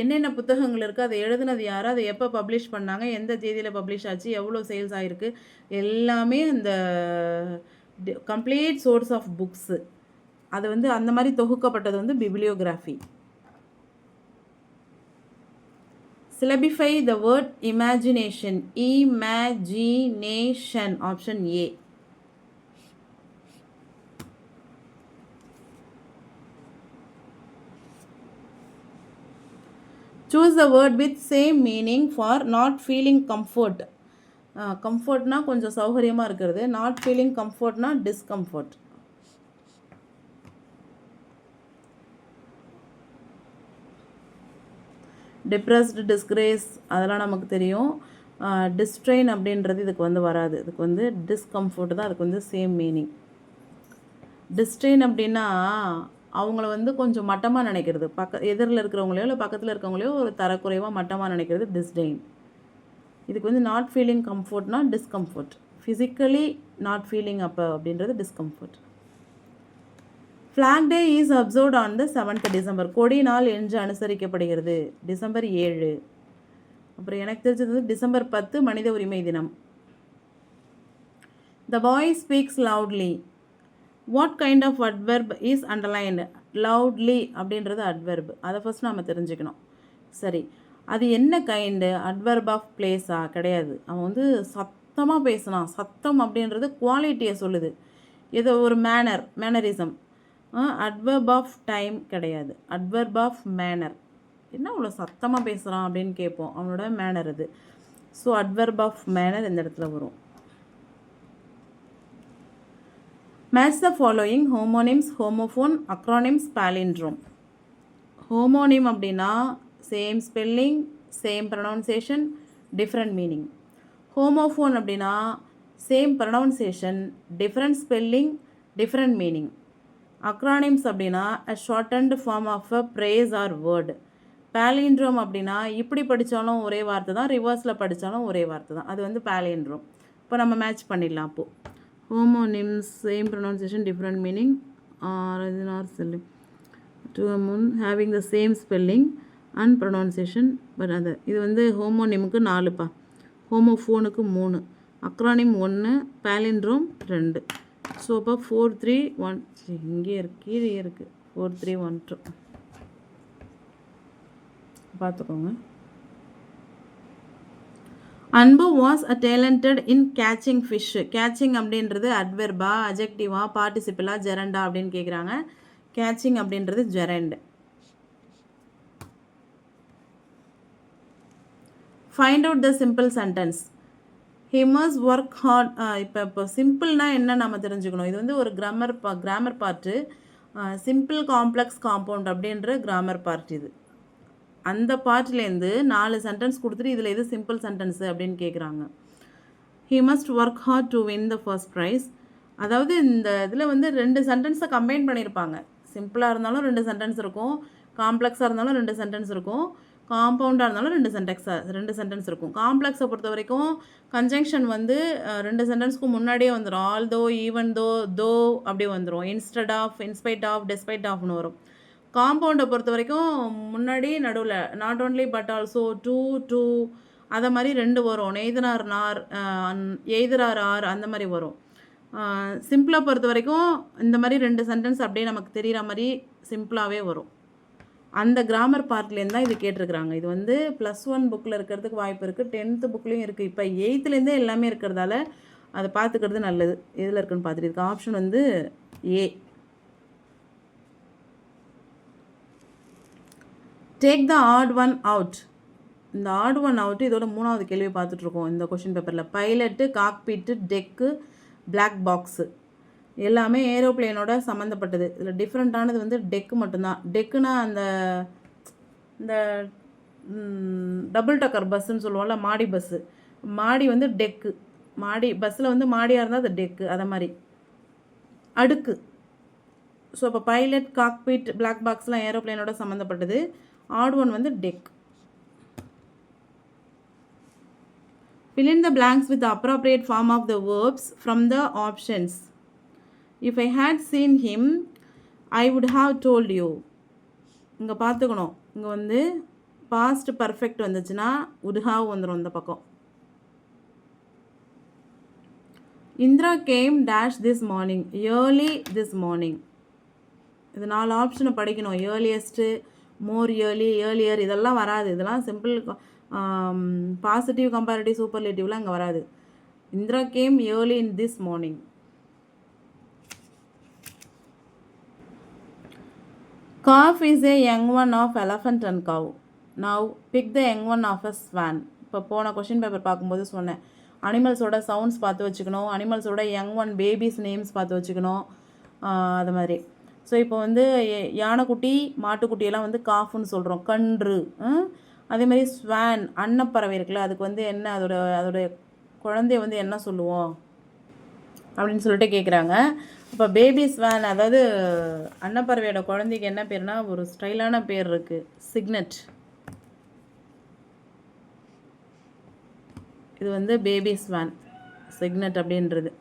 என்னென்ன புத்தகங்கள் இருக்குது, அதை எழுதுனது யார், அதை எப்போ பப்ளிஷ் பண்ணாங்க, எந்த தேதியில் பப்ளிஷ் ஆச்சு, எவ்வளோ சேல்ஸ் ஆகிருக்கு, எல்லாமே அந்த கம்ப்ளீட் சோர்ஸ் ஆஃப் புக்ஸு. அது வந்து அந்த மாதிரி தொகுக்கப்பட்டது வந்து bibliography. Syllabify the word imagination. Imagination. Option A. Choose the word with same meaning for not feeling comfort. கம்ஃபர்ட்னா கொஞ்சம் சௌகரியமாக இருக்கிறது. நாட் ஃபீலிங் கம்ஃபர்ட்னா டிஸ்கம்ஃபர்ட். டிப்ரெஸ்டு, டிஸ்கிரேஸ் அதெல்லாம் நமக்கு தெரியும். டிஸ்ட்ரெயின் அப்படின்றது இதுக்கு வந்து வராது. இதுக்கு வந்து டிஸ்கம்ஃபர்ட் தான் அதுக்கு வந்து சேம் மீனிங். டிஸ்ட்ரெயின் அப்படின்னா அவங்கள வந்து கொஞ்சம் மட்டமாக நினைக்கிறது. எதிரில் இருக்கிறவங்களையோ இல்லை பக்கத்தில் இருக்கிறவங்களையோ ஒரு தரக்குறைவாக மட்டமாக நினைக்கிறது டிஸ்டெயின். இதுக்கு வந்து நாட் ஃபீலிங் கம்ஃபர்ட்னா டிஸ்கம்ஃபர்ட். ஃபிசிக்கலி நாட் ஃபீலிங் அப்போ அப்படின்றது discomfort. Flag day is observed on the 7th December. கொடி நாள் என்று அனுசரிக்கப்படுகிறது December 7. அப்புறம் எனக்கு தெரிஞ்சது வந்து December 10 மனித உரிமை தினம். The boy speaks loudly. What kind of adverb is underlined? Loudly அப்படின்றது அட்வெர்ப். அதை ஃபஸ்ட் நம்ம தெரிஞ்சுக்கணும். சரி, அது என்ன கைண்டு? Adverb of பிளேஸா? கிடையாது. அவன் வந்து சத்தமாக பேசினான். சத்தம் அப்படின்றது குவாலிட்டியை சொல்லுது. ஏதோ ஒரு மேனரிசம். அட்வெர்ப் ஆஃப் டைம் கிடையாது. Adverb of manner. என்ன அவ்வளோ சத்தமாக பேசுகிறான் அப்படின்னு கேட்போம். அவனோட மேனர் அது. ஸோ அட்வெர்ப் ஆஃப் மேனர் இந்த இடத்துல வரும். Match the following homonyms, homophone, acronyms, palindrome. Homonym அப்படின்னா same spelling, same pronunciation, different meaning. Homophone அப்படின்னா same pronunciation, different spelling, different meaning. Acronyms அப்படின்னா a shortened form of a phrase or word. Palindrome அப்படின்னா இப்படி படித்தாலும் ஒரே வார்த்தை தான், ரிவர்ஸில் படித்தாலும் ஒரே வார்த்தை தான். அது வந்து பாலிண்ட்ரோம். இப்போ நம்ம மேட்ச் பண்ணிடலாம். அப்போது homonyms same pronunciation, different meaning, origin or spelling, two among having the same spelling and pronunciation. But அது இது வந்து ஹோமோனிமுக்கு 4பா, ஹோமோஃபோனுக்கு 3, அக்ரானிம் 1, பாலிண்ட்ரோம் 2. ஸோ அப்போ 4 3 1 இங்கே இருக்கு, கீழே இருக்குது. 4 3 1 2 பார்த்துக்கோங்க. Anbu was a talented in catching fish. Catching அப்படின்றது அட்வெர்பா, அஜெக்டிவா, பார்ட்டிசிபிளா, ஜெரண்டா அப்படின்னு கேட்குறாங்க. கேச்சிங் அப்படின்றது gerund. Find out the simple sentence. He must work hard. இப்போ சிம்பிள்னால் என்ன நம்ம தெரிஞ்சுக்கணும். இது வந்து ஒரு grammar part. Simple, complex, compound அப்படின்ற கிராமர் பார்ட் இது. அந்த பார்ட்லேருந்து 4 சென்டென்ஸ் கொடுத்துட்டு இதில் எது சிம்பிள் சென்டென்ஸு அப்படின்னு கேட்குறாங்க. He must work hard to win the first prize. அதாவது இந்த இதில் வந்து 2 சென்டென்ஸை கம்பைன் பண்ணியிருப்பாங்க. சிம்பிளாக இருந்தாலும் 2 சென்டென்ஸ் இருக்கும், காம்ப்ளெக்ஸாக இருந்தாலும் 2 சென்டென்ஸ் இருக்கும், காம்பவுண்டாக இருந்தாலும் 2 சென்டென்ஸ் இருக்கும். காம்ப்ளெக்ஸை பொறுத்த வரைக்கும் கன்ஜங்ஷன் வந்து 2 சென்டென்ஸ்க்கும் முன்னாடியே வந்துடும். ஆல் தோ, ஈவன் தோ, தோ அப்படி வந்துடும். Instead of, inspite of, despite ஆஃப்னு வரும். காம்பவுண்டை பொறுத்த வரைக்கும் முன்னாடி நடுவில் நாட் ஓன்லி பட் ஆல்சோ, டூ டூ அதை மாதிரி 2 வரும். Neither or nor, either or or அந்த மாதிரி வரும். சிம்பிளாக பொறுத்த வரைக்கும் இந்த மாதிரி 2 சென்டென்ஸ் அப்படியே நமக்கு தெரிகிற மாதிரி சிம்பிளாகவே வரும். அந்த கிராமர் பார்ட்லேருந்து தான் இது கேட்டிருக்கிறாங்க. இது வந்து +1 புக்கில் இருக்கிறதுக்கு வாய்ப்பு இருக்குது, 10th புக்லேயும் இருக்குது. இப்போ 8லேருந்தே எல்லாமே இருக்கிறதால அதை பார்த்துக்கிறது நல்லது. எதில் இருக்குன்னு பார்த்துட்டு இருக்கு. ஆப்ஷன் வந்து A. Take the odd one out. இந்த ஆட் ஒன் அவுட்டு இதோட 3வது கேள்வியை பார்த்துட்ருக்கோம் இந்த கொஷின் பேப்பரில். Pilot, cockpit, deck, black box எல்லாமே ஏரோப்ளேனோட சம்மந்தப்பட்டது. இதில் டிஃப்ரெண்ட்டானது வந்து டெக்கு மட்டும்தான். டெக்குனா அந்த இந்த டபுள் டக்கர் பஸ்ஸுன்னு சொல்லுவோம்ல, மாடி பஸ்ஸு. மாடி வந்து டெக்கு. மாடி பஸ்ஸில் வந்து மாடியாக இருந்தால் அது டெக்கு. அதை மாதிரி அடுக்கு. ஸோ இப்போ பைலட், காக்பிட், பிளாக் பாக்ஸ்லாம் ஏரோப்ளேனோட சம்மந்தப்பட்டது. ஆட் ஒன் வந்து tech. Fill in the blanks with the appropriate form of the verbs from the options. If I had seen him, I would have told you. இங்கே பார்த்துக்கணும், இங்கே வந்து பாஸ்ட் பர்ஃபெக்ட் வந்துச்சுன்னா would have வந்துடும் இந்த பக்கம். Indira game dash this morning, early this morning. இது 4 ஆப்ஷனை படிக்கணும். ஏர்லியஸ்ட்டு, மோர் ஏர்லி, ஏர்லியர் இதெல்லாம் வராது. இதெல்லாம் சிம்பிள் பாசிட்டிவ் கம்பேரிட்டிவ் சூப்பர்லேட்டிவ்லாம் இங்கே வராது. Indira game early in this morning. Calf is a young one of elephant and cow. Now pick the young one of a swan. இப்போ போன கொஷின் பேப்பர் பார்க்கும்போது சொன்னேன், அனிமல்ஸோட சவுண்ட்ஸ் பார்த்து வச்சுக்கணும், அனிமல்ஸோட யங் ஒன் பேபிஸ் நேம்ஸ் பார்த்து வச்சுக்கணும், அது மாதிரி. ஸோ இப்போ வந்து யானைக்குட்டி மாட்டுக்குட்டியெல்லாம் வந்து காஃப்னு சொல்கிறோம், கன்று. அதேமாதிரி ஸ்வான் அன்னப்பறவை இருக்குல்ல, அதுக்கு வந்து என்ன அதோடைய குழந்தைய வந்து என்ன சொல்லுவோம் அப்படின்னு சொல்லிட்டு கேட்குறாங்க. இப்போ பேபி ஸ்வான், அதாவது அன்னப்பறவையோட குழந்தைக்கு என்ன பேர்னா ஒரு ஸ்டைலான பேர் இருக்குது, சிக்னட். இது வந்து பேபி ஸ்வான், சிக்னட் அப்படின்றது.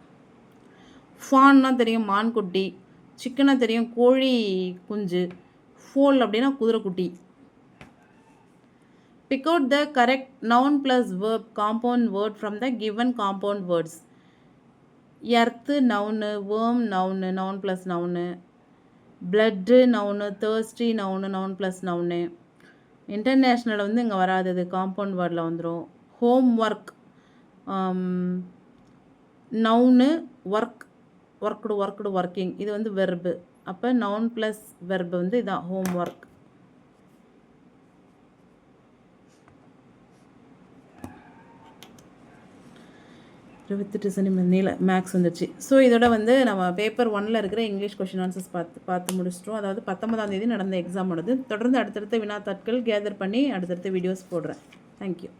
ஃபான்னா தெரியும் மான்குட்டி, சிக்கனை தெரியும் கோழி குஞ்சு, ஃபோல் அப்படின்னா குதிரைக்குட்டி. Pick out the correct noun plus verb compound word from the given compound words. Earth noun, worm noun, noun plus noun, blood noun, thirsty noun, noun plus noun. International வந்து இங்கே வராது, இது காம்பவுண்ட் வேர்டில் வந்துடும். Home work noun, work worked working, இது வந்து வெர்பு. அப்போ நவுன் ப்ளஸ் வெர்பு வந்து இதான் ஹோம் ஒர்க். நீல மேக்ஸ் வந்துடுச்சு. ஸோ இதோட வந்து நம்ம பேப்பர் 1ல் இருக்கிற இங்கிலீஷ் கொஷின் ஆன்சர்ஸ் பார்த்து முடிச்சிட்டோம். அதாவது 19ஆம் தேதி நடந்த எக்ஸாமோடது. தொடர்ந்து அடுத்தடுத்த வினாத்தாட்கள் கேதர் பண்ணி அடுத்தடுத்த வீடியோஸ் போடுறேன். தேங்க்யூ.